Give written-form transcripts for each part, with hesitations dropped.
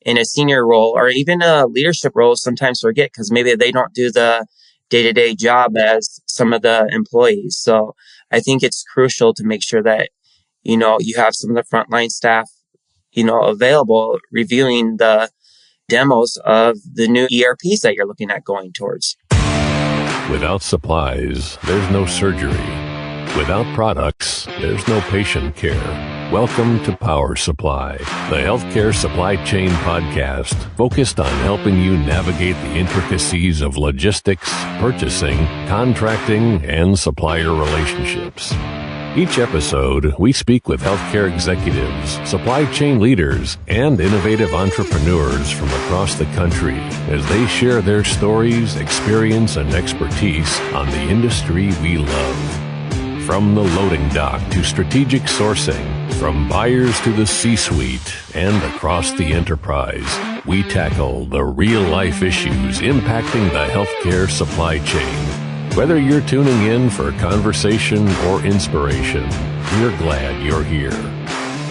in a senior role or even a leadership role sometimes forget because maybe they don't do the day-to-day job as some of the employees. So I think it's crucial to make sure that, you have some of the frontline staff, available reviewing the demos of the new ERPs that you're looking at going towards. Without supplies, there's no surgery. Without products, there's no patient care. Welcome to Power Supply, the healthcare supply chain podcast focused on helping you navigate the intricacies of logistics, purchasing, contracting, and supplier relationships. Each episode, we speak with healthcare executives, supply chain leaders, and innovative entrepreneurs from across the country as they share their stories, experience, and expertise on the industry we love. From the loading dock to strategic sourcing, from buyers to the C-suite, and across the enterprise, we tackle the real-life issues impacting the healthcare supply chain. Whether you're tuning in for conversation or inspiration, we're glad you're here.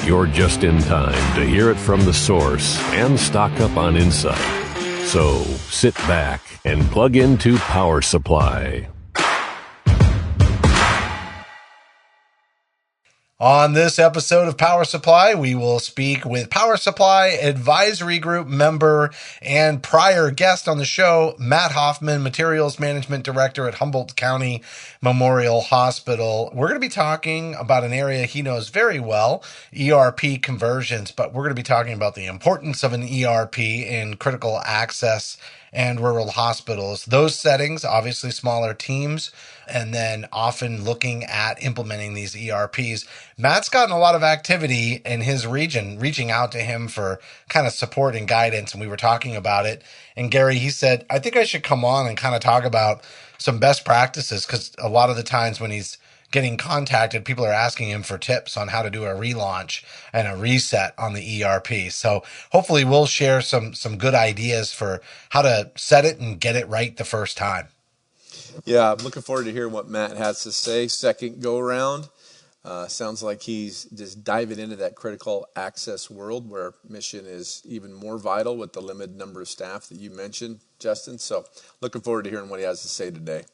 You're just in time to hear it from the source and stock up on insight. So sit back and plug into Power Supply. On this episode of Power Supply, we will speak with Power Supply Advisory Group member and prior guest on the show, Matt Hoffmann, Materials Management Director at Humboldt County Memorial Hospital. We're going to be talking about an area he knows very well, ERP conversions, but we're going to be talking about the importance of an ERP in critical access and rural hospitals. Those settings, obviously smaller teams, and then often looking at implementing these ERPs. Matt's gotten a lot of activity in his region, reaching out to him for kind of support and guidance, and we were talking about it. And Gary, he said, I think I should come on and kind of talk about some best practices, because a lot of the times when he's getting contacted, people are asking him for tips on how to do a relaunch and a reset on the ERP. So hopefully we'll share some good ideas for how to set it and get it right the first time. Yeah, I'm looking forward to hearing what Matt has to say. Second go around. Sounds like he's just diving into that critical access world where mission is even more vital with the limited number of staff that you mentioned, Justin. So looking forward to hearing what he has to say today.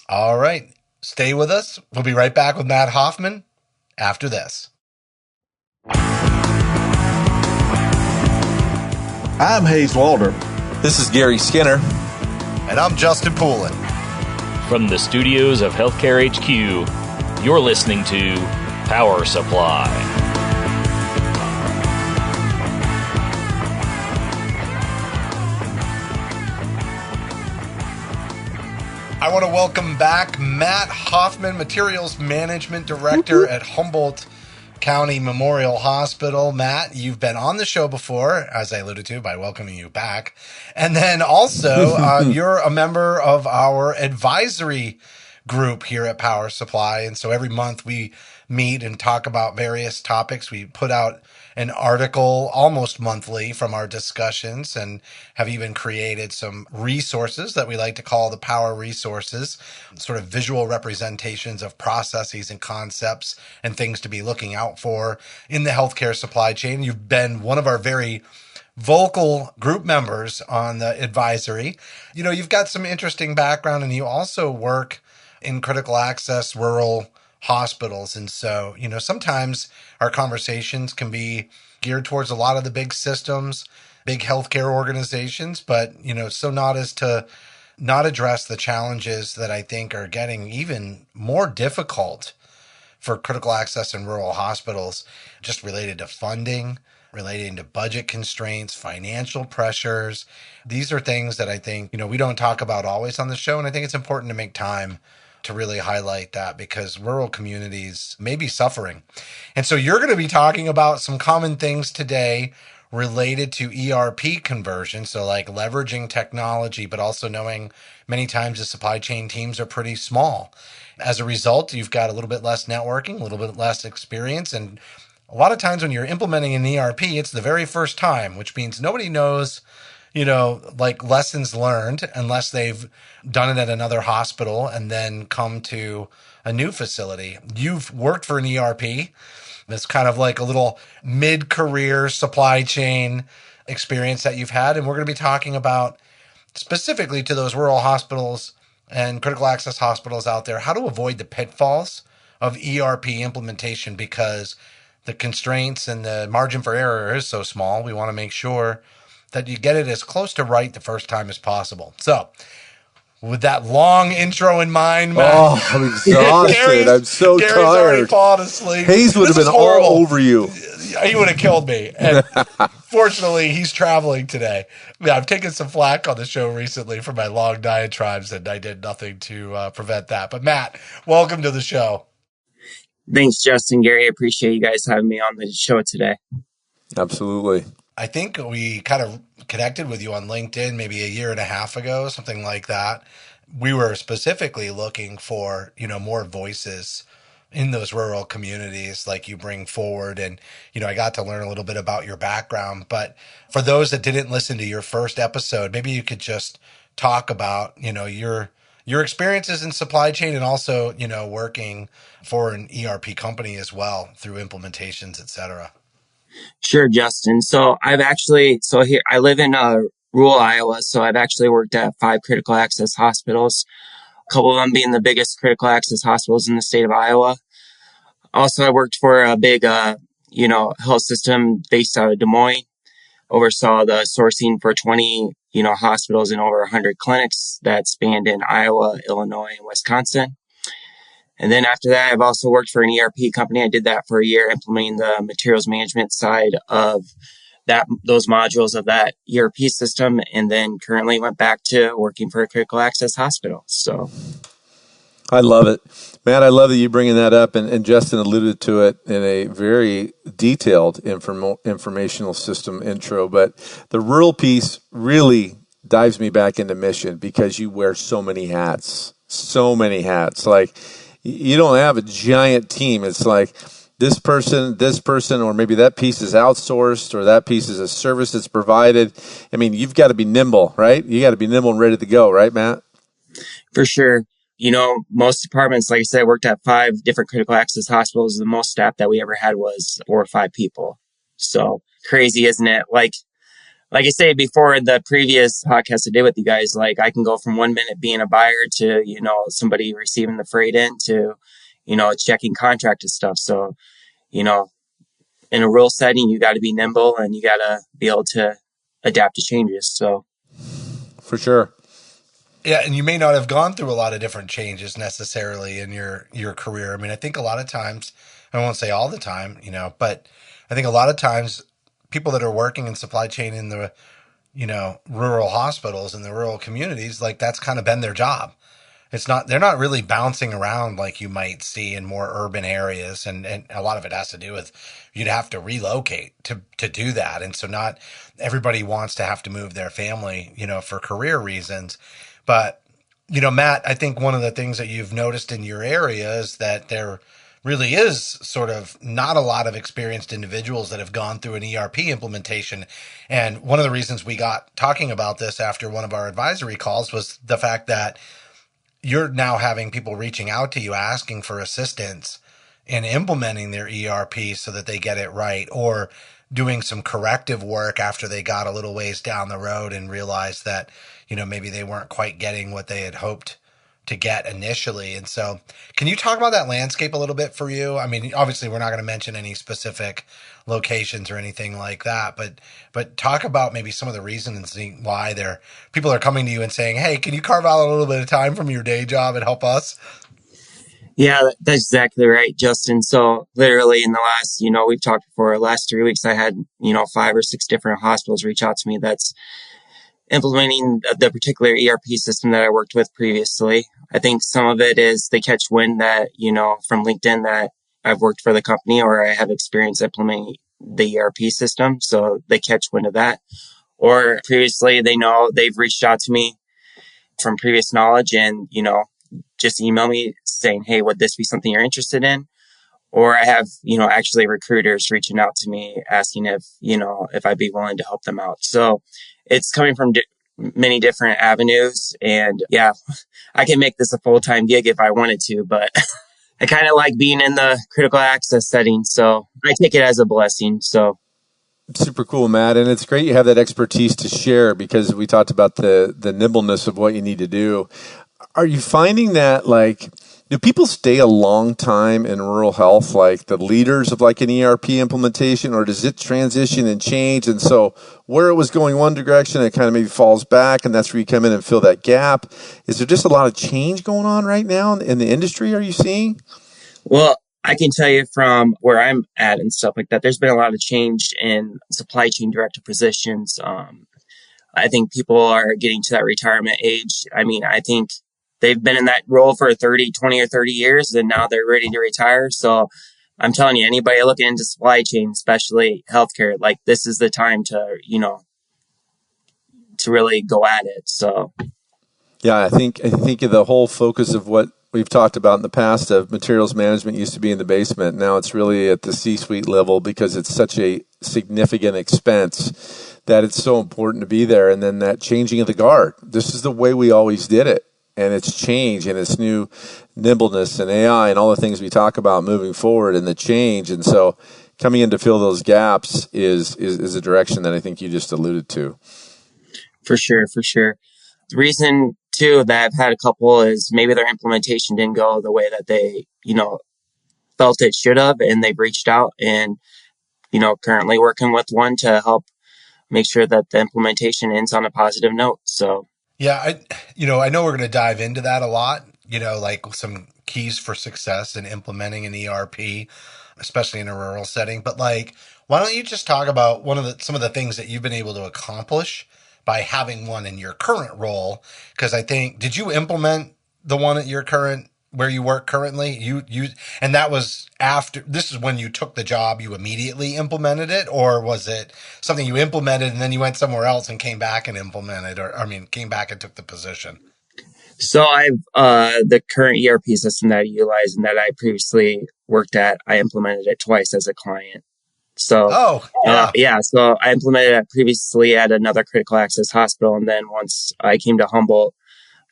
All right. Stay with us. We'll be right back with Matt Hoffmann after this. I'm Hayes Walder. This is Gary Skinner. And I'm Justin Poulin. From the studios of Healthcare HQ, you're listening to Power Supply. I want to welcome back Matt Hoffmann, Materials Management Director at Humboldt County Memorial Hospital. Matt, you've been on the show before, as I alluded to, by welcoming you back. And then also, you're a member of our advisory group here at Power Supply. And so every month we meet and talk about various topics. We put out an article almost monthly from our discussions and have even created some resources that we like to call the Power Resources, sort of visual representations of processes and concepts and things to be looking out for in the healthcare supply chain. You've been one of our very vocal group members on the advisory. You know, you've got some interesting background and you also work in critical access rural hospitals. And so, you know, sometimes our conversations can be geared towards a lot of the big systems, big healthcare organizations, but, you know, so not as to not address the challenges that I think are getting even more difficult for critical access in rural hospitals, just related to funding, relating to budget constraints, financial pressures. These are things that I think, you know, we don't talk about always on the show. And I think it's important to make time to really highlight that because rural communities may be suffering. And so you're going to be talking about some common things today related to ERP conversion. So like leveraging technology, but also knowing many times the supply chain teams are pretty small. As a result, you've got a little bit less networking, a little bit less experience. And a lot of times when you're implementing an ERP, it's the very first time, which means nobody knows, you know, like lessons learned unless they've done it at another hospital and then come to a new facility. You've worked for an ERP It's kind of like a little mid-career supply chain experience that you've had. And we're going to be talking about specifically to those rural hospitals and critical access hospitals out there, how to avoid the pitfalls of ERP implementation, because the constraints and the margin for error is so small. We want to make sure that you get it as close to right the first time as possible. So with that long intro in mind, Matt. Oh, I'm exhausted. I'm so Gary's already tired. fallen asleep. Hayes would have been all over you. He would have killed me. And fortunately, he's traveling today. Yeah, I've taken some flack on the show recently for my long diatribes, and I did nothing to prevent that. But Matt, welcome to the show. Thanks, Justin, Gary. I appreciate you guys having me on the show today. Absolutely. I think we kind of connected with you on LinkedIn maybe a year and a half ago, something like that. We were specifically looking for, more voices in those rural communities like you bring forward. And, I got to learn a little bit about your background. But for those that didn't listen to your first episode, maybe you could just talk about, your experiences in supply chain and also, working for an ERP company as well through implementations, et cetera. Sure, Justin. So here I live in rural Iowa. So I've actually worked at 5 critical access hospitals, a couple of them being the biggest critical access hospitals in the state of Iowa. Also, I worked for a big, health system based out of Des Moines. Oversaw the sourcing for 20, hospitals and over 100 clinics that spanned in Iowa, Illinois, and Wisconsin. And then after that, I've also worked for an ERP company. I did that for a year, implementing the materials management side of those modules of that ERP system, and then currently went back to working for a critical access hospital. So I love it. Matt, I love that you bringing that up, and Justin alluded to it in a very detailed informational system intro, but the rural piece really dives me back into mission because you wear so many hats. Like, you don't have a giant team. It's like this person, or maybe that piece is outsourced or that piece is a service that's provided. I mean, you've got to be nimble, right? You got to be nimble and ready to go, right, Matt? For sure. Most departments, like I said, I worked at 5 different critical access hospitals. The most staff that we ever had was 4 or 5 people. So crazy, isn't it? Like I say before the previous podcast I did with you guys, like I can go from 1 minute being a buyer to, somebody receiving the freight in to, checking contracted stuff. So, in a rural setting, you got to be nimble and you got to be able to adapt to changes. So for sure. Yeah, and you may not have gone through a lot of different changes necessarily in your career. I mean, I think a lot of times, I won't say all the time, but I think a lot of times people that are working in supply chain in the, rural hospitals and the rural communities, like that's kind of been their job. They're not really bouncing around like you might see in more urban areas. And a lot of it has to do with you'd have to relocate to do that. And so not everybody wants to have to move their family, for career reasons. But, Matt, I think one of the things that you've noticed in your area is that there really is sort of not a lot of experienced individuals that have gone through an ERP implementation. And one of the reasons we got talking about this after one of our advisory calls was the fact that you're now having people reaching out to you asking for assistance in implementing their ERP so that they get it right, or doing some corrective work after they got a little ways down the road and realized that, maybe they weren't quite getting what they had hoped to get initially. And so can you talk about that landscape a little bit for you? I mean, obviously we're not going to mention any specific locations or anything like that, but talk about maybe some of the reasons why people are coming to you and saying, hey, can you carve out a little bit of time from your day job and help us? Yeah, that's exactly right, Justin. So literally in the last, we've talked before, last 3 weeks, I had, 5 or 6 different hospitals reach out to me that's implementing the particular ERP system that I worked with previously. I think some of it is they catch wind that, from LinkedIn that I've worked for the company or I have experience implementing the ERP system. So they catch wind of that. Or previously they know they've reached out to me from previous knowledge and, just email me saying, hey, would this be something you're interested in? Or I have, actually recruiters reaching out to me asking if I'd be willing to help them out. So it's coming from many different avenues. And yeah, I can make this a full-time gig if I wanted to, but I kind of like being in the critical access setting, so I take it as a blessing. So Super cool, Matt, and it's great you have that expertise to share because we talked about the nimbleness of what you need to do. Are you finding that do people stay a long time in rural health, like the leaders of like an ERP implementation, or does it transition and change? And so where it was going one direction, it kind of maybe falls back, and that's where you come in and fill that gap. Is there just a lot of change going on right now in the industry? Are you seeing? well, I can tell you from where I'm at and stuff like that, there's been a lot of change in supply chain director positions. I think people are getting to that retirement age. I mean, I think they've been in that role for 20 or 30 years, and now they're ready to retire. So I'm telling you, anybody looking into supply chain, especially healthcare, like this is the time to, to really go at it. So Yeah, I think the whole focus of what we've talked about in the past of materials management used to be in the basement. Now it's really at the C-suite level because it's such a significant expense that it's so important to be there. And then that changing of the guard. This is the way we always did it. And it's change and it's new nimbleness and AI and all the things we talk about moving forward and the change. And so coming in to fill those gaps is a direction that I think you just alluded to. for sure, for sure. The reason too that I've had a couple is maybe their implementation didn't go the way that they, felt it should have, and they've reached out and, currently working with one to help make sure that the implementation ends on a positive note. So Yeah, I know we're going to dive into that a lot, like some keys for success in implementing an ERP, especially in a rural setting. But like, why don't you just talk about some of the things that you've been able to accomplish by having one in your current role? Because I think, did you implement the one at where you work currently? And that was this is when you took the job, you immediately implemented it, or was it something you implemented and then you went somewhere else and came back and implemented, came back and took the position? So I've the current ERP system that I utilize and that I previously worked at, I implemented it twice as a client. So Oh, yeah. yeah, so I implemented it previously at another critical access hospital, and then once I came to Humboldt,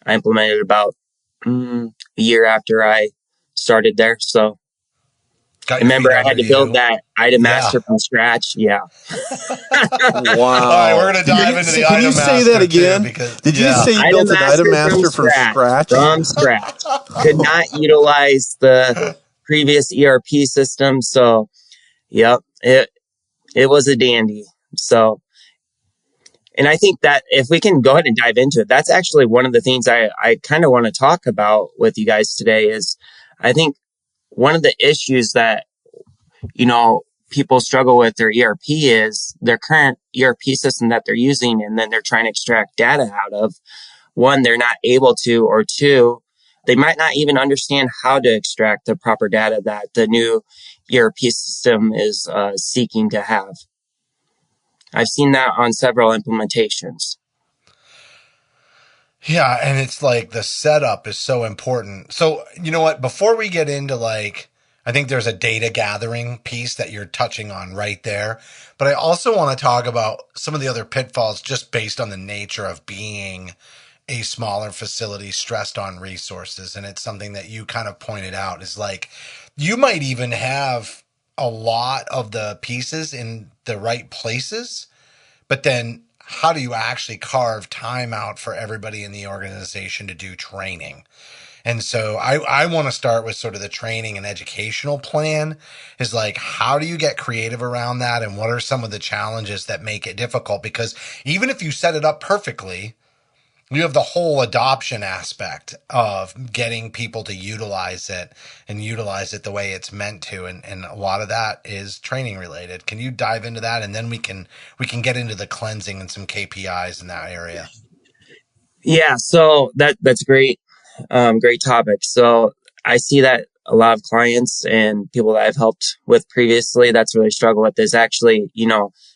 I implemented it about a year after I started there. So Got your remember, feet I had under to build you. that item Yeah. master from scratch. Yeah. Wow. All right, we're going to dive into the item master. Can you say that again? Because, Did you just say you built an item master from scratch? From scratch. Could not utilize the previous ERP system. So, yep, it was a dandy. So, and I think that if we can go ahead and dive into it, that's actually one of the things I kind of want to talk about with you guys today is I think one of the issues that, people struggle with their ERP is their current ERP system that they're using, and then they're trying to extract data out of. One, they're not able to, or two, they might not even understand how to extract the proper data that the new ERP system is seeking to have. I've seen that on several implementations. Yeah, and it's like the setup is so important. So, you know what? Before we get into I think there's a data gathering piece that you're touching on right there. But I also want to talk about some of the other pitfalls just based on the nature of being a smaller facility stressed on resources. And it's something that you kind of pointed out is like you might even have a lot of the pieces in the right places, but then how do you actually carve time out for everybody in the organization to do training? And so I want to start with sort of the training and educational plan is like, how do you get creative around that? And what are some of the challenges that make it difficult? Because even if you set it up perfectly, you have the whole adoption aspect of getting people to utilize it and utilize it the way it's meant to. And a lot of that is training related. Can you dive into that? And then we can get into the cleansing and some KPIs in that area. Yeah, so that's great. Great topic. So I see that a lot of clients and people that I've helped with previously, that's really struggle with is actually,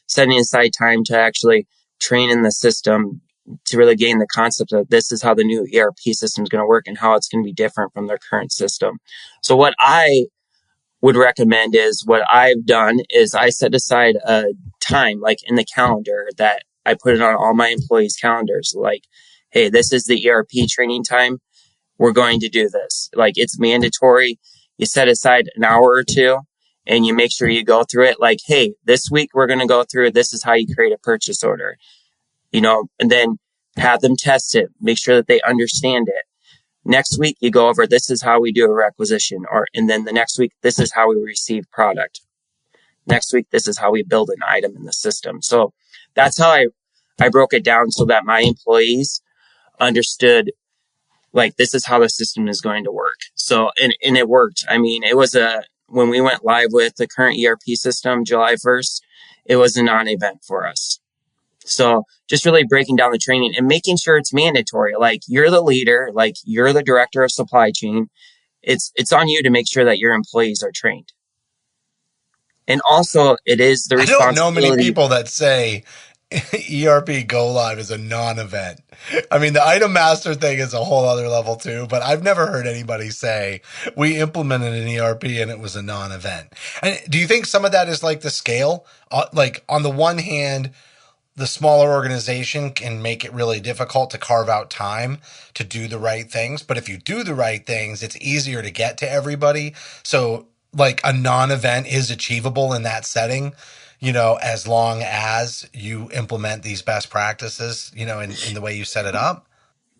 setting aside time to actually train in the system to really gain the concept of this is how the new ERP system is going to work and how it's going to be different from their current system. So what I would recommend is what I've done is I set aside a time like in the calendar that I put it on all my employees' calendars. Like, hey, this is the ERP training time. We're going to do this. Like it's mandatory. you set aside an hour or two and you make sure you go through it. Like, hey, this week we're going to go through, this is how you create a purchase order, and then have them test it, make sure that they understand it. Next week you go over, this is how we do a requisition, and then the next week, this is how we receive product. Next week, this is how we build an item in the system. So that's how I broke it down so that my employees understood, like, this is how the system is going to work. So, and it worked. I mean, when we went live with the current ERP system, July 1st, it was a non-event for us. So just really breaking down the training and making sure it's mandatory. Like, you're the leader, like, you're the director of supply chain. It's on you to make sure that your employees are trained. And also, it is the responsibility. I don't know many people that say ERP go live is a non-event. I mean, the item master thing is a whole other level too, but I've never heard anybody say we implemented an ERP and it was a non-event. And do you think some of that is like the scale? Like, on the one hand, the smaller organization can make it really difficult to carve out time to do the right things. But if you do the right things, it's easier to get to everybody. So, like, a non-event is achievable in that setting, as long as you implement these best practices, in the way you set it up.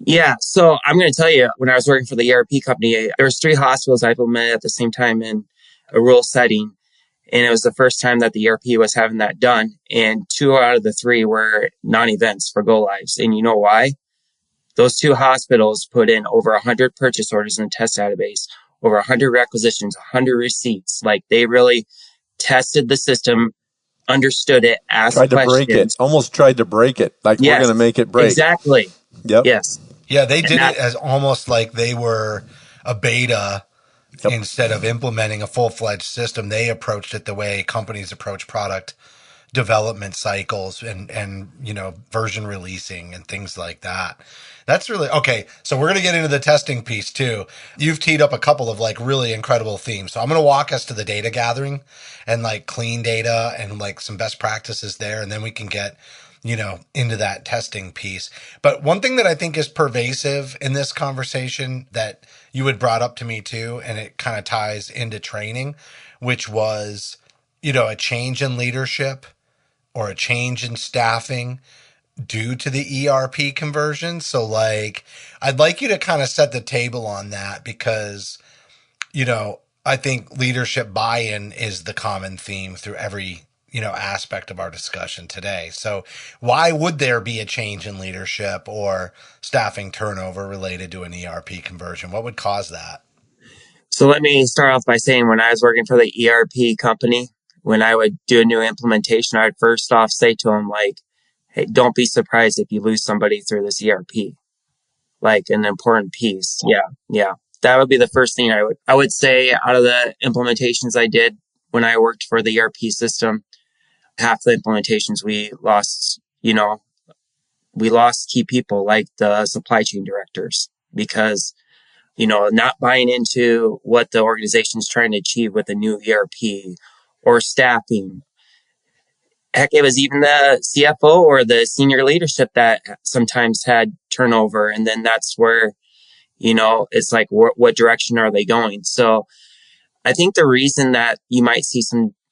Yeah. So I'm going to tell you, when I was working for the ERP company, there was 3 hospitals I implemented at the same time in a rural setting. And it was the first time that the ERP was having that done. And 2 out of the 3 were non-events for go lives. And you know why? Those 2 hospitals put in over 100 purchase orders in the test database, over 100 requisitions, 100 receipts. Like, they really tested the system, understood it, asked questions. Tried to break it. Almost tried to break it. Like, yes, we're going to make it break. Exactly. Yep. Yes. Yeah, they did it as almost like they were a beta. Yep. Instead of implementing a full-fledged system, they approached it the way companies approach product development cycles and version releasing and things like that. That's really okay. So we're going to get into the testing piece too. You've teed up a couple of like really incredible themes. So I'm going to walk us to the data gathering and like clean data and like some best practices there. And then we can get, into that testing piece. But one thing that I think is pervasive in this conversation that you had brought up to me too, and it kind of ties into training, which was, a change in leadership or a change in staffing due to the ERP conversion. So, like, I'd like you to kind of set the table on that because, I think leadership buy-in is the common theme through every, aspect of our discussion today. So why would there be a change in leadership or staffing turnover related to an ERP conversion? What would cause that? So let me start off by saying, when I was working for the ERP company, when I would do a new implementation, I'd first off say to them, like, hey, don't be surprised if you lose somebody through this ERP, like an important piece. Yeah. That would be the first thing I would say. Out of the implementations I did when I worked for the ERP system, half the implementations we lost key people like the supply chain directors because, not buying into what the organization is trying to achieve with a new ERP or staffing. Heck, it was even the CFO or the senior leadership that sometimes had turnover. And then that's where, it's like, what direction are they going? So I think the reason that you might see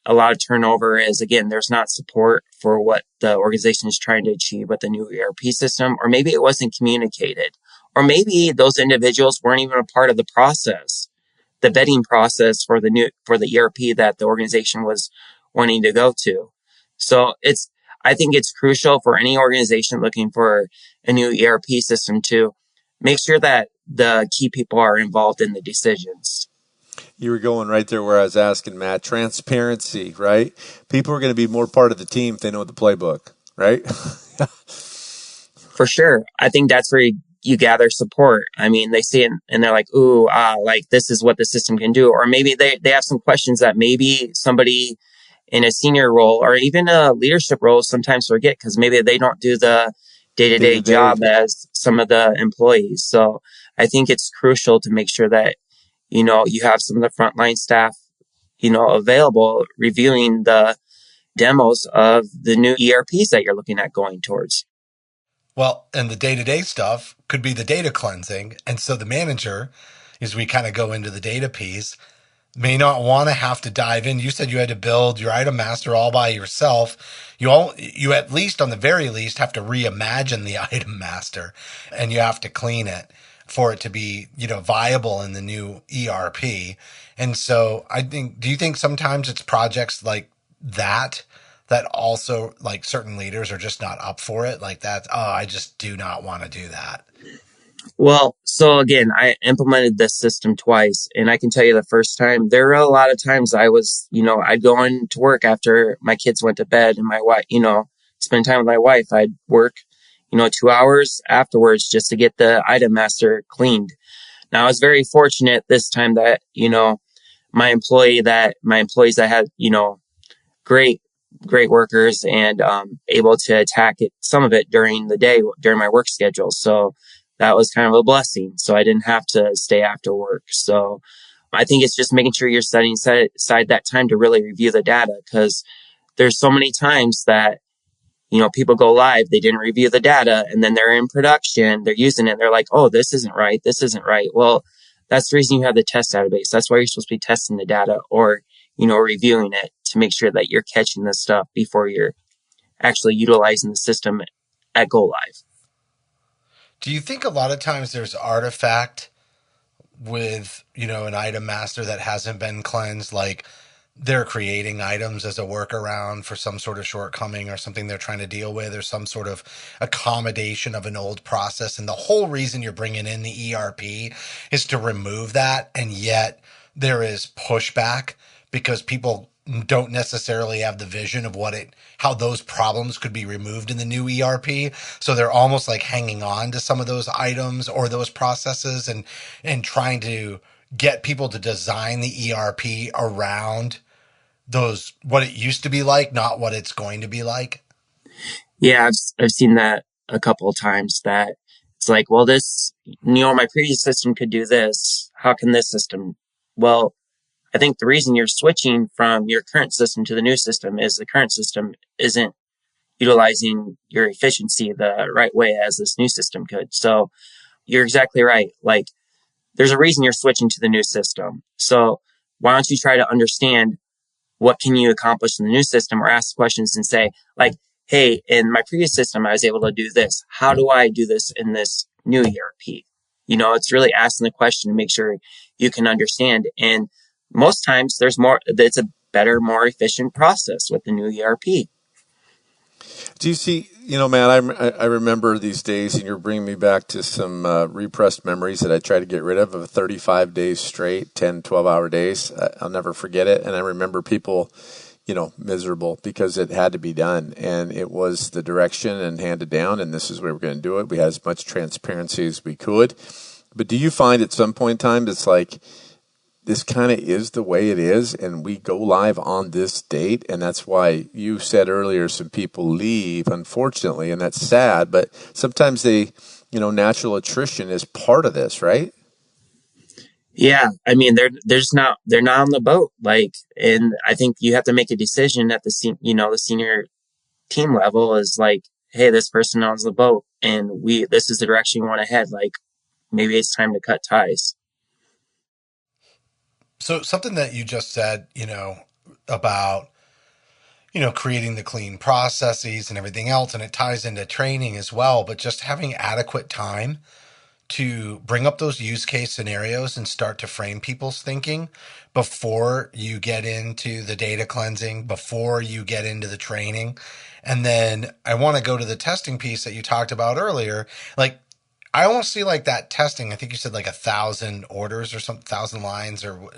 a lot of turnover is, again, there's not support for what the organization is trying to achieve with the new ERP system, or maybe it wasn't communicated, or maybe those individuals weren't even a part of the process, the vetting process for the ERP that the organization was wanting to go to. So I think it's crucial for any organization looking for a new ERP system to make sure that the key people are involved in the decisions. You were going right there where I was asking, Matt. Transparency, right? People are going to be more part of the team if they know the playbook, right? For sure. I think that's where you gather support. I mean, they see it and they're like, like, this is what the system can do. Or maybe they have some questions that maybe somebody in a senior role or even a leadership role sometimes forget because maybe they don't do the day-to-day job as some of the employees. So I think it's crucial to make sure that you have some of the frontline staff, available reviewing the demos of the new ERPs that you're looking at going towards. Well, and the day-to-day stuff could be the data cleansing. And so the manager, as we kind of go into the data piece, may not want to have to dive in. You said you had to build your item master all by yourself. You at least, on the very least, have to reimagine the item master, and you have to clean it for it to be, viable in the new ERP. And so do you think sometimes it's projects like that also, like, certain leaders are just not up for it? Like that, oh, I just do not want to do that. Well, so again, I implemented this system twice, and I can tell you the first time, there were a lot of times I'd go into work after my kids went to bed and my wife, spend time with my wife. I'd work, 2 hours afterwards just to get the item master cleaned. Now, I was very fortunate this time that, my employees that had, great, great workers and able to attack it, some of it during the day, during my work schedule. So that was kind of a blessing. So I didn't have to stay after work. So I think it's just making sure you're setting aside that time to really review the data, because there's so many times that, people go live, they didn't review the data, and then they're in production, they're using it, they're like, oh, this isn't right. This isn't right. Well, that's the reason you have the test database. That's why you're supposed to be testing the data or, reviewing it to make sure that you're catching this stuff before you're actually utilizing the system at go live. Do you think a lot of times there's artifact with, an item master that hasn't been cleansed? Like, they're creating items as a workaround for some sort of shortcoming or something they're trying to deal with, or some sort of accommodation of an old process. And the whole reason you're bringing in the ERP is to remove that. And yet there is pushback because people don't necessarily have the vision of how those problems could be removed in the new ERP. So they're almost like hanging on to some of those items or those processes and trying to get people to design the ERP around what it used to be like, not what it's going to be like. Yeah, I've seen that a couple of times, that it's like, well, my previous system could do this. How can this system? Well, I think the reason you're switching from your current system to the new system is the current system isn't utilizing your efficiency the right way as this new system could. So you're exactly right. Like, there's a reason you're switching to the new system. So why don't you try to understand what can you accomplish in the new system, or ask questions and say, like, hey, in my previous system, I was able to do this. How do I do this in this new ERP? It's really asking the question to make sure you can understand. And most times it's a better, more efficient process with the new ERP. Do you see, Matt, I remember these days, and you're bringing me back to some repressed memories that I tried to get rid of 35 days straight, 10, 12-hour days. I'll never forget it. And I remember people, miserable because it had to be done. And it was the direction and handed down, and this is where we're going to do it. We had as much transparency as we could. But do you find at some point in time it's like, this kind of is the way it is, and we go live on this date, and that's why you said earlier some people leave, unfortunately, and that's sad, but sometimes natural attrition is part of this, right? Yeah, I mean, they're not on the boat, like, and I think you have to make a decision at the senior team level is like, hey, this person owns the boat, and this is the direction we want to head. Like, maybe it's time to cut ties. So something that you just said, about, creating the clean processes and everything else, and it ties into training as well, but just having adequate time to bring up those use case scenarios and start to frame people's thinking before you get into the data cleansing, before you get into the training. And then I want to go to the testing piece that you talked about earlier. Like, I almost see like that testing. I think you said like 1,000 orders or some 1,000 lines or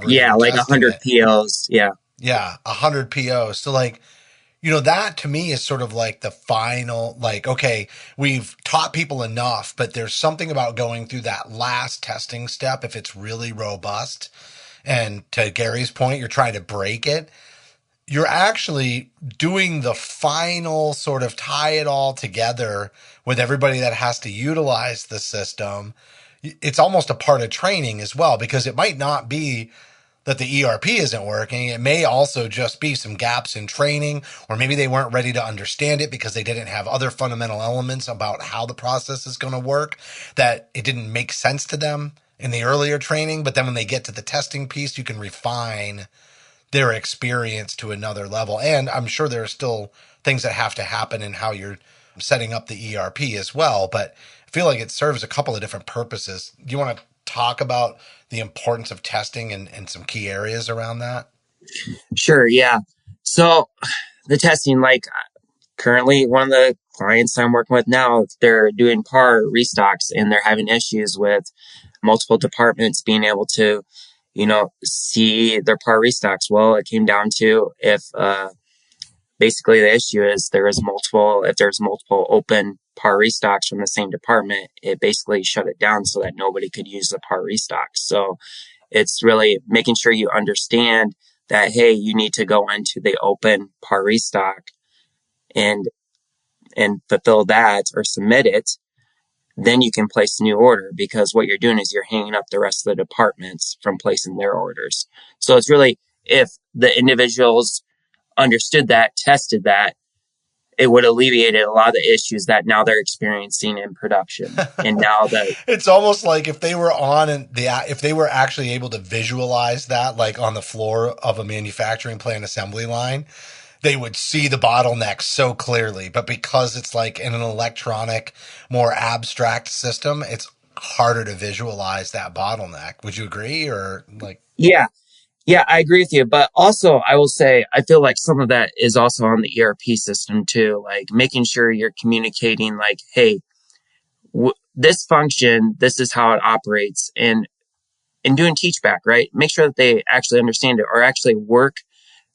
yeah, like 100 POs. Yeah. Yeah. 100 POs. So like, that to me is sort of like the final, like, okay, we've taught people enough, but there's something about going through that last testing step. If it's really robust, and to Gary's point, you're trying to break it, you're actually doing the final sort of tie it all together with everybody that has to utilize the system. It's almost a part of training as well, because it might not be that the ERP isn't working. It may also just be some gaps in training, or maybe they weren't ready to understand it because they didn't have other fundamental elements about how the process is going to work, that it didn't make sense to them in the earlier training, but then when they get to the testing piece, you can refine their experience to another level. And I'm sure there are still things that have to happen in how you're setting up the ERP as well, but I feel like it serves a couple of different purposes. Do you want to talk about the importance of testing and some key areas around that? Sure, yeah. So the testing, like currently one of the clients I'm working with now, they're doing par restocks and they're having issues with multiple departments being able to, see their par restocks. Well, it came down to if basically the issue is if there's multiple open par restocks from the same department, it basically shut it down so that nobody could use the par restocks. So it's really making sure you understand that, hey, you need to go into the open par restock and fulfill that or submit it. Then you can place a new order, because what you're doing is you're hanging up the rest of the departments from placing their orders. So it's really, if the individuals understood that, tested that, it would alleviate a lot of the issues that now they're experiencing in production. And now that it's almost like if they were if they were actually able to visualize that, like on the floor of a manufacturing plant assembly line, they would see the bottleneck so clearly. But because it's like in an electronic, more abstract system, it's harder to visualize that bottleneck. Would you agree? Or like, yeah, I agree with you. But also, I will say, I feel like some of that is also on the ERP system too, like making sure you're communicating like, hey, this function, this is how it operates, and doing teach back, right? Make sure that they actually understand it or actually work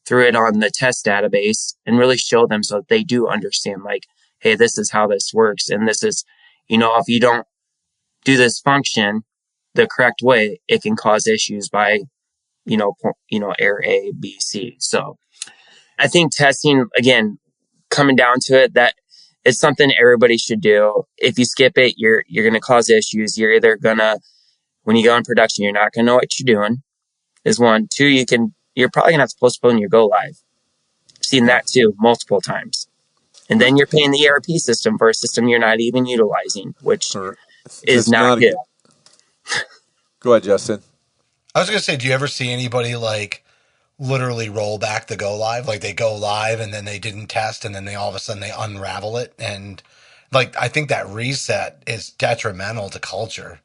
through it on the test database and really show them so that they do understand, like, hey, this is how this works. And this is, if you don't do this function the correct way, it can cause issues by, error A, B, C. So I think testing, again, coming down to it, that it's something everybody should do. If you skip it, you're going to cause issues. You're either going to, when you go in production, you're not going to know what you're doing, is one. Two, you're probably going to have to postpone your go live. I've seen that too multiple times. And then you're paying the ERP system for a system you're not even utilizing, which is not good. Go ahead, Justin. I was going to say, do you ever see anybody like literally roll back the go live? Like they go live and then they didn't test and then they all of a sudden they unravel it. And like, I think that reset is detrimental to culture.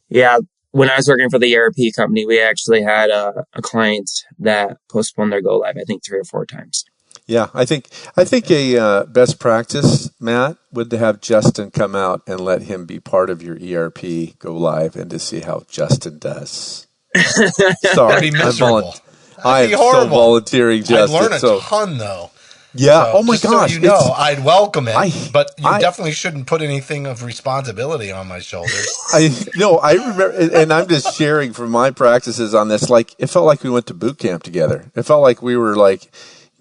Yeah. When I was working for the ERP company, we actually had a client that postponed their go live, I think 3 or 4 times. Yeah, I think a best practice, Matt, would to have Justin come out and let him be part of your ERP go live and to see how Justin does. Sorry, That'd be miserable. I am so volunteering, Justin. I'd learn a ton, though. Yeah. So, oh my gosh. So I'd welcome it, but you definitely shouldn't put anything of responsibility on my shoulders. I remember, and I'm just sharing from my practices on this. Like, it felt like we went to boot camp together. It felt like we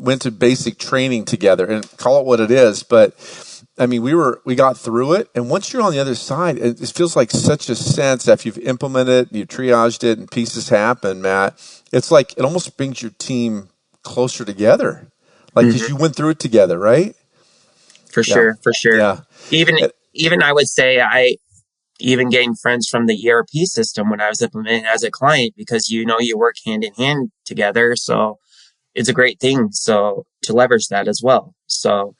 went to basic training together, and call it what it is. But I mean, we got through it. And once you're on the other side, it feels like such a sense that if you've implemented it, you've triaged it, and pieces happen, Matt, it's like it almost brings your team closer together. Like, because you went through it together, right? For sure. Yeah. Even I would say I even gained friends from the ERP system when I was implementing as a client, because you work hand in hand together. So it's a great thing. So to leverage that as well. So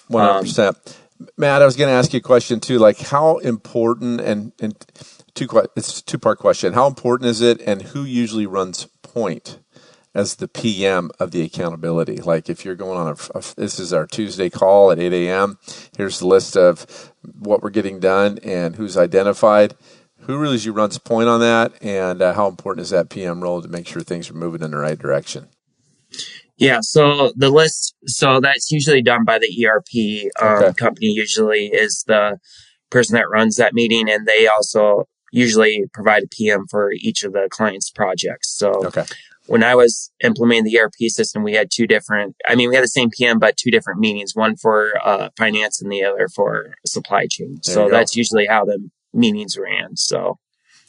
100%. Matt, I was going to ask you a question too. Like, how important it's a 2-part question. How important is it, and who usually runs point as the PM of the accountability? Like, if you're going on this is our Tuesday call at 8 a.m. Here's the list of what we're getting done and who's identified. Who really runs point on that, and how important is that PM role to make sure things are moving in the right direction? Yeah, so the list, that's usually done by the ERP company. Usually is the person that runs that meeting, and they also usually provide a PM for each of the client's projects. So when I was implementing the ERP system, we had we had the same PM, but 2 different meetings, one for finance and the other for supply chain. So that's usually how the meetings ran. So.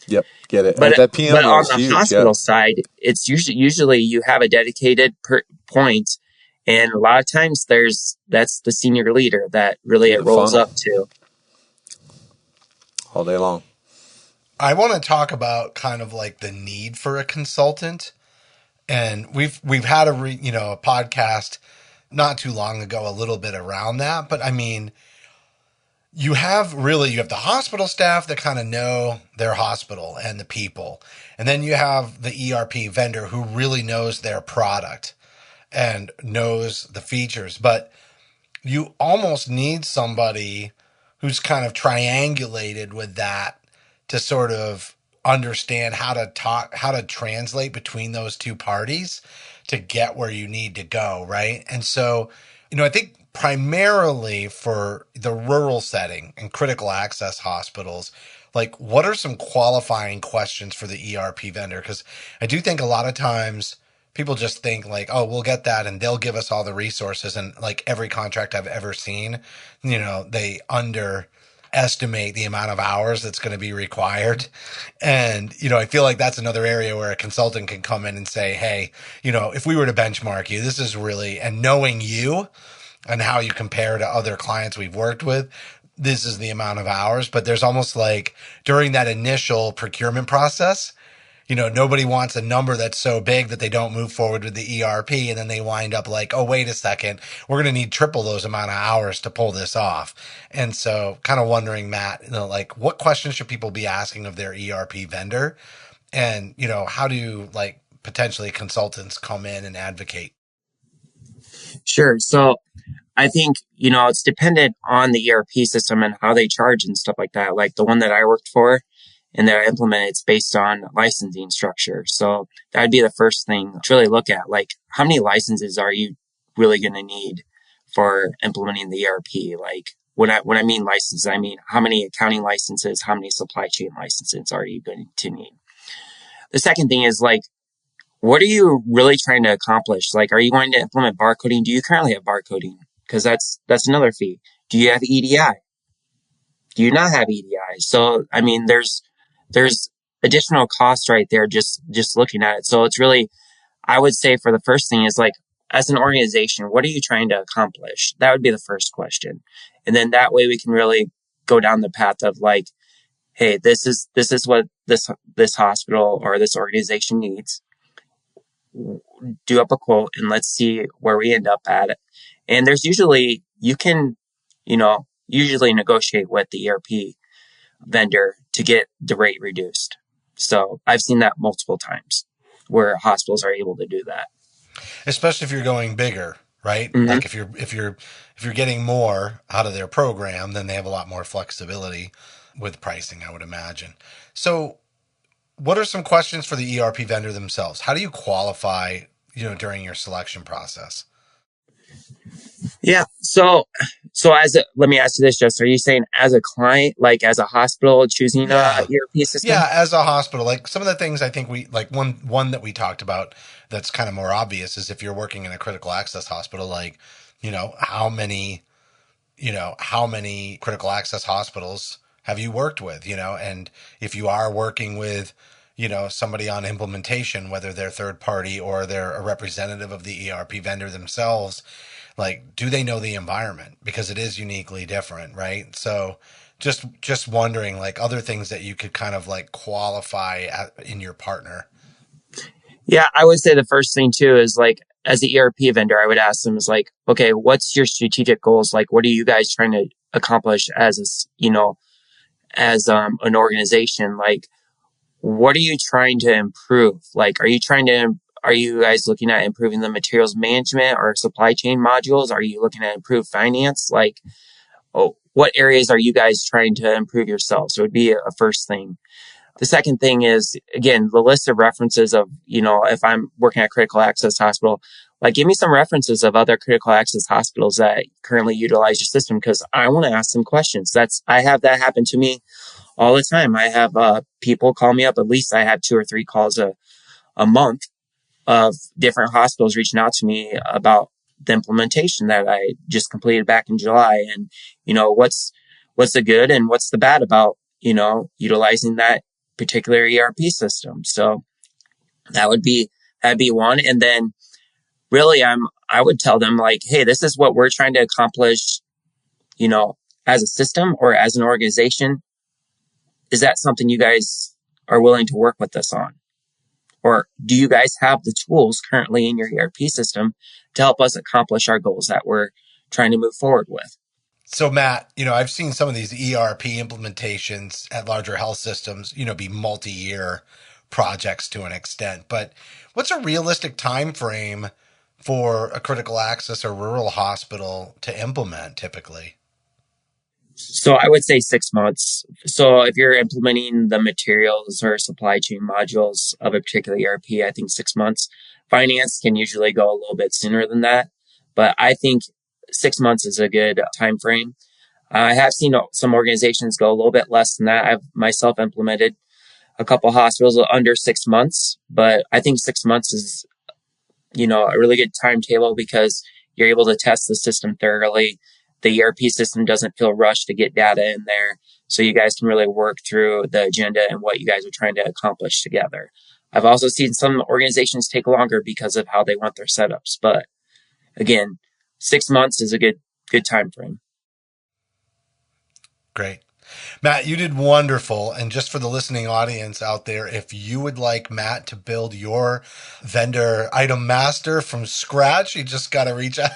Yep, get it. But that PM on the huge, hospital side, it's usually you have a dedicated point, and a lot of times that's the senior leader that really it rolls up to all day long. I want to talk about kind of like the need for a consultant. And we've had a podcast not too long ago, a little bit around that. But I mean, you have the hospital staff that kind of know their hospital and the people. And then you have the ERP vendor who really knows their product and knows the features. But you almost need somebody who's kind of triangulated with that to sort of understand how to translate between those two parties to get where you need to go, right? And so, I think primarily for the rural setting and critical access hospitals, like what are some qualifying questions for the ERP vendor? Because I do think a lot of times people just think like, oh, we'll get that and they'll give us all the resources. And like every contract I've ever seen, they underestimate the amount of hours that's going to be required. And, I feel like that's another area where a consultant can come in and say, hey, if we were to benchmark you, this is really, and knowing you and how you compare to other clients we've worked with, this is the amount of hours. But there's almost like during that initial procurement process, nobody wants a number that's so big that they don't move forward with the ERP. And then they wind up like, oh, wait a second, we're going to need triple those amount of hours to pull this off. And so kind of wondering, Matt, like what questions should people be asking of their ERP vendor? And, how do like potentially consultants come in and advocate? Sure. So I think, it's dependent on the ERP system and how they charge and stuff like that. Like the one that I worked for and that I implemented, it's based on licensing structure. So that would be the first thing to really look at. Like how many licenses are you really going to need for implementing the ERP? Like when I mean licenses, I mean how many accounting licenses, how many supply chain licenses are you going to need? The second thing is like, what are you really trying to accomplish? Like, are you going to implement barcoding? Do you currently have barcoding? Because that's another fee. Do you have EDI? Do you not have EDI? So, I mean, there's additional costs right there just looking at it. So it's really, I would say for the first thing is like, as an organization, what are you trying to accomplish? That would be the first question. And then that way we can really go down the path of like, hey, this is what this hospital or this organization needs. Do up a quote and let's see where we end up at it. And there's usually, you can, usually negotiate with the ERP vendor to get the rate reduced. So I've seen that multiple times where hospitals are able to do that. Especially if you're going bigger, right? Mm-hmm. Like if you're getting more out of their program, then they have a lot more flexibility with pricing, I would imagine. So what are some questions for the ERP vendor themselves? How do you qualify, during your selection process? Yeah. So let me ask you this, Jess. Are you saying as a client, like as a hospital choosing a ERP system? Yeah, as a hospital, like some of the things I think we like one that we talked about that's kind of more obvious is if you're working in a critical access hospital, like, how many critical access hospitals have you worked with, and if you are working with, somebody on implementation, whether they're third party or they're a representative of the ERP vendor themselves, like, do they know the environment? Because it is uniquely different, right? So just wondering, like, other things that you could kind of like qualify in your partner. Yeah, I would say the first thing too is like, as the ERP vendor, I would ask them is like, okay, what's your strategic goals? Like, what are you guys trying to accomplish as an organization? Like, what are you trying to improve? Like, are you guys looking at improving the materials management or supply chain modules? Are you looking at improve finance? Like, what areas are you guys trying to improve yourselves? So it would be a first thing. The second thing is, again, the list of references of, if I'm working at a critical access hospital, like give me some references of other critical access hospitals that currently utilize your system because I want to ask some questions. I have that happen to me all the time. I have people call me up. At least I have 2 or 3 calls a month of different hospitals reaching out to me about the implementation that I just completed back in July. And, what's the good and what's the bad about, utilizing that particular ERP system. So that'd be one. And then really I would tell them like, hey, this is what we're trying to accomplish, as a system or as an organization. is that something you guys are willing to work with us on? Or do you guys have the tools currently in your ERP system to help us accomplish our goals that we're trying to move forward with? So Matt, I've seen some of these ERP implementations at larger health systems, be multi-year projects to an extent, but what's a realistic time frame for a critical access or rural hospital to implement typically? So I would say 6 months. So if you're implementing the materials or supply chain modules of a particular ERP, I think 6 months. Finance can usually go a little bit sooner than that, but I think 6 months is a good time frame. I have seen some organizations go a little bit less than that. I've myself implemented a couple hospitals under 6 months, but I think 6 months is, a really good timetable because you're able to test the system thoroughly. The ERP system doesn't feel rushed to get data in there. So you guys can really work through the agenda and what you guys are trying to accomplish together. I've also seen some organizations take longer because of how they want their setups. But again, 6 months is a good time frame. Great. Matt, you did wonderful. And just for the listening audience out there, if you would like Matt to build your vendor item master from scratch, you just got to reach out.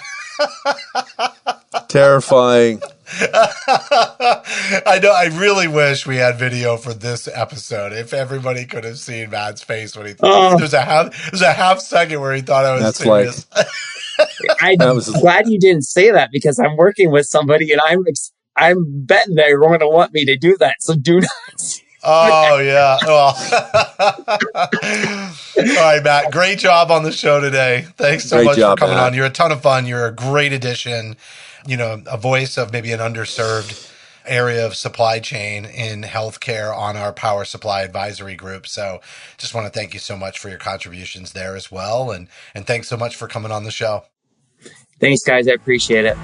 Terrifying. I know. I really wish we had video for this episode. If everybody could have seen Matt's face when there's a half second where he thought I was That's serious. I'm glad you didn't say that because I'm working with somebody and I'm betting they're going to want me to do that. So do not. Oh, yeah. Well, all right, Matt. Great job on the show today. Thanks so much for coming on. You're a ton of fun. You're a great addition. A voice of maybe an underserved area of supply chain in healthcare on our Power Supply Advisory Group. So just want to thank you so much for your contributions there as well. And thanks so much for coming on the show. Thanks, guys. I appreciate it.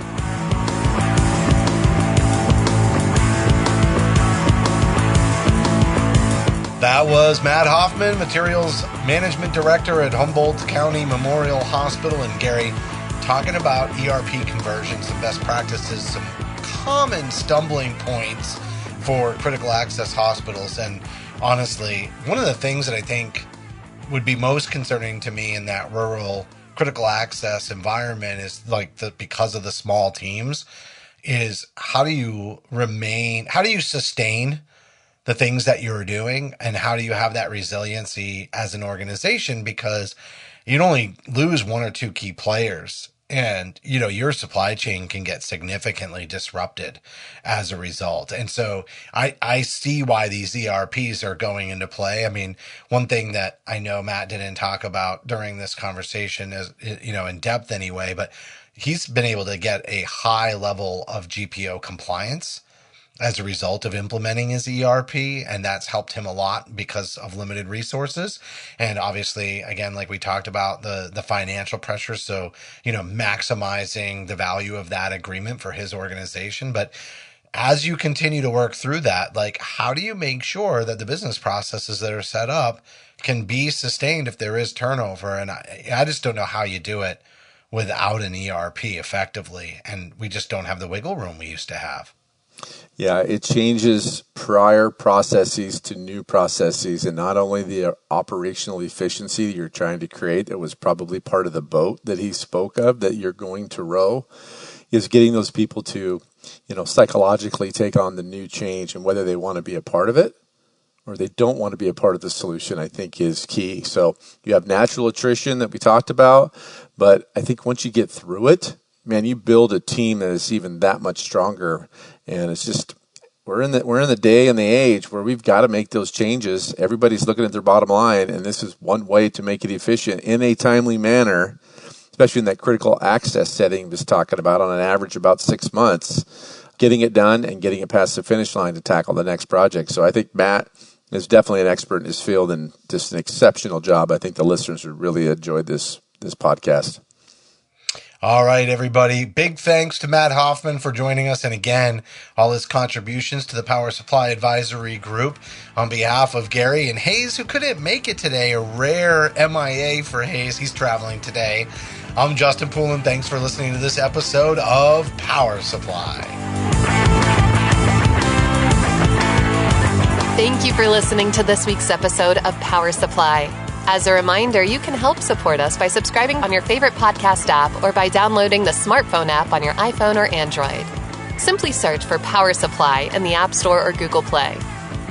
That was Matt Hoffmann, Materials Management Director at Humboldt County Memorial Hospital. And Gary, talking about ERP conversions and best practices, some common stumbling points for critical access hospitals. And honestly, one of the things that I think would be most concerning to me in that rural critical access environment is because of the small teams, is how do you sustain the things that you're doing, and how do you have that resiliency as an organization? Because you'd only lose one or two key players, and your supply chain can get significantly disrupted as a result. And so I see why these ERPs are going into play. I mean, one thing that I know Matt didn't talk about during this conversation is, in depth anyway, but he's been able to get a high level of GPO compliance as a result of implementing his ERP, and that's helped him a lot because of limited resources. And obviously, again, like we talked about, the financial pressure, so maximizing the value of that agreement for his organization. But as you continue to work through that, how do you make sure that the business processes that are set up can be sustained if there is turnover? And I just don't know how you do it without an ERP effectively, and we just don't have the wiggle room we used to have. Yeah, it changes prior processes to new processes, and not only the operational efficiency you're trying to create, that was probably part of the boat that he spoke of that you're going to row, is getting those people to, psychologically take on the new change, and whether they want to be a part of it or they don't want to be a part of the solution, I think is key. So you have natural attrition that we talked about, but I think once you get through it, man, you build a team that is even that much stronger. And it's just, we're in the day and the age where we've got to make those changes. Everybody's looking at their bottom line, and this is one way to make it efficient in a timely manner, especially in that critical access setting was talking about, on an average about 6 months, getting it done and getting it past the finish line to tackle the next project. So I think Matt is definitely an expert in his field and just an exceptional job. I think the listeners would really enjoy this podcast. All right, everybody. Big thanks to Matt Hoffmann for joining us. And again, all his contributions to the Power Supply Advisory Group. On behalf of Gary and Hayes, who couldn't make it today, a rare MIA for Hayes. He's traveling today. I'm Justin Poulin. Thanks for listening to this episode of Power Supply. Thank you for listening to this week's episode of Power Supply. As a reminder, you can help support us by subscribing on your favorite podcast app or by downloading the smartphone app on your iPhone or Android. Simply search for Power Supply in the App Store or Google Play.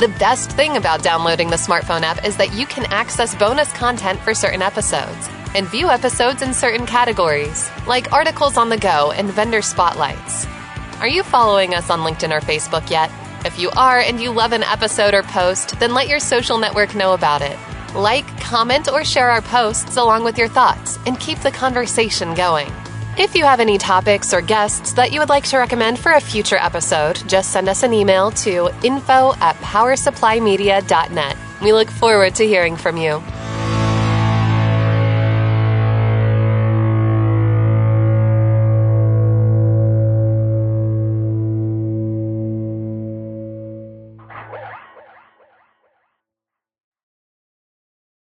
The best thing about downloading the smartphone app is that you can access bonus content for certain episodes and view episodes in certain categories, like articles on the go and vendor spotlights. Are you following us on LinkedIn or Facebook yet? If you are and you love an episode or post, then let your social network know about it. Like, comment, or share our posts along with your thoughts and keep the conversation going. If you have any topics or guests that you would like to recommend for a future episode, just send us an email to info@powersupplymedia.net. We look forward to hearing from you.